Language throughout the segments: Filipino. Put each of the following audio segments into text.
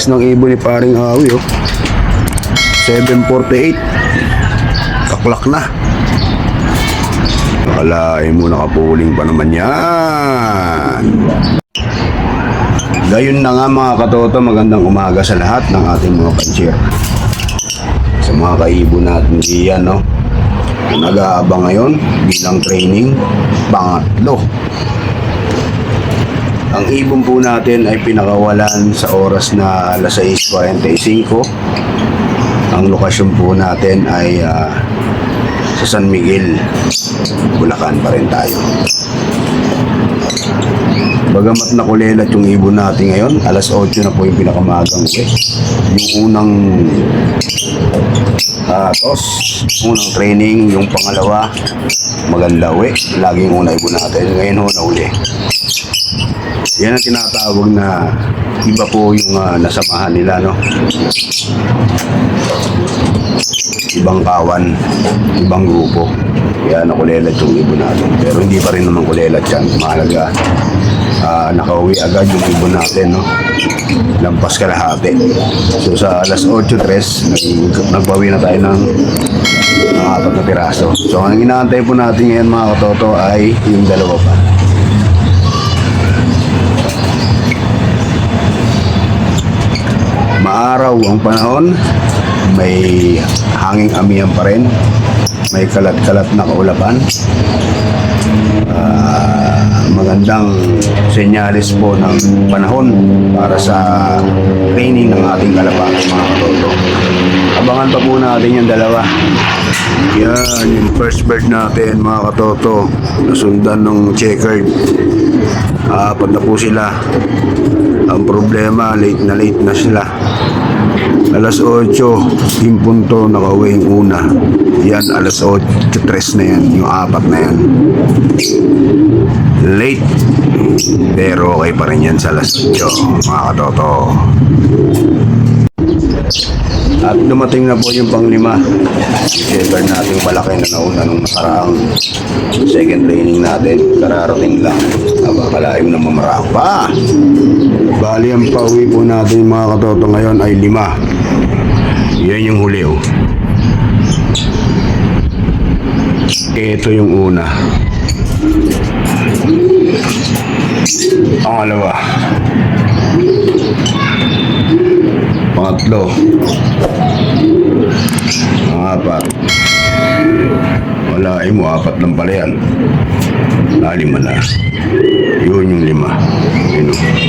size ng ibon ni paring Awi, oh. 748. Kaklak na. Akalain mo nakapuling pa naman yan. Gayon na nga mga katoto, magandang umaga sa lahat ng ating mga pansier. Sa mga kaibon natin diyan, no? Nag-aabang ngayon bilang training pangatlo. Ang ibon po natin ay pinakawalan sa oras na alas 6:45. Ang lokasyon po natin ay sa San Miguel, Bulacan pa rin tayo. Bagamat nakulelat yung ibon natin ngayon, alas 8 na po yung pinakamagang uwi. Yung unang unang training, yung pangalawa, maganda uwi. Laging una ibon natin, ngayon ho na uli. Yan ang tinatawag na iba po yung nasamahan nila, no? Ibang kawan, ibang grupo. Kaya nakulelat yung ibon natin. Pero hindi pa rin naman kulelat yan. Mahalaga, nakauwi agad yung ibon natin, no? Lampas kalahati. So sa alas 8:03, nagbawi na tayo ng 4 na piraso. So ang inaantay po natin ngayon mga katoto ay yung dalawa pa. Maaraw ang panahon, may hanging amihan pa rin, may kalat-kalat na kaulapan. Magandang senyales po ng panahon para sa training ng ating kalapati mga katoto. Abangan pa po natin yung dalawa. Yan, yung first bird natin mga katoto, nasundan ng checkered. Apat na po sila. Ang problema, late na sila. Alas 8, yung punto, nakauwi yung una. Yan, alas 8:03 na yan, yung apat na yan. Late, pero okay pa rin yan sa alas 8, mga katoto. At dumating na po yung pang-5. Checker natin malaki na nauna nung nakaraang second training natin. Kararating lang. Abakalaim na mamarako pa. Bali ang pauwi po natin mga katoto ngayon ay 5. Yan yung huli, oh. Ito yung una. Pangalawa. Pangatlo. Pangapat. Wala, mo 4 lang pala yan. 5 na. Yun yung 5.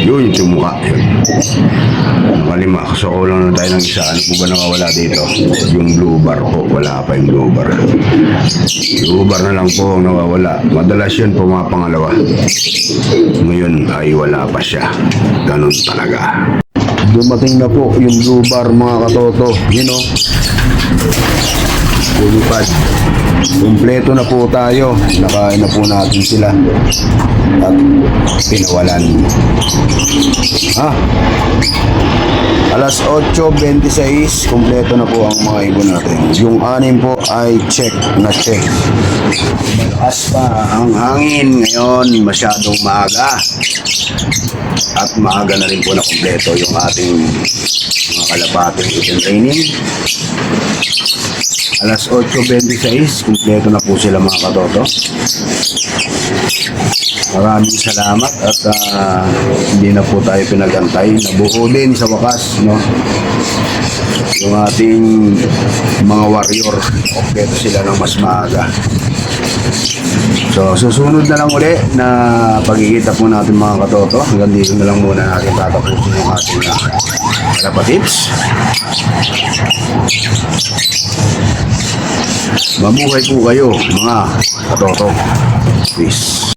Yun yung tumuka. Nakalima. So kulang na tayo ng isa. Ano po ba nawawala dito? Yung blue bar po. Wala pa yung blue bar. Blue bar na lang po ang nawawala. Madalas yun po mga pangalawa. Ngayon ay wala pa siya. Ganun talaga. Dumating na po yung blue bar mga katoto. You know, lumipad. Kumpleto na po tayo. Nakain na po natin sila. At pinawalan. Alas 8:26, kumpleto na po ang mga ibon natin. Yung 6 po ay check na check. Malakas pa ang hangin ngayon, masyadong maaga. At maaga na rin po na kumpleto yung ating mga kalapating chicken training. Alas 8:26, kumpleto na po sila mga katoto. Maraming salamat at hindi na po tayo pinagantay. Nabuo din sa wakas, no? Yung ating mga warrior, kumpleto sila ng mas maaga. So, susunod na lang uli na pagkikita po natin mga katoto. Hanggang dito na lang muna natin tatapusin yung ating kalapatips. Mabuhay po kayo mga katoto. Peace.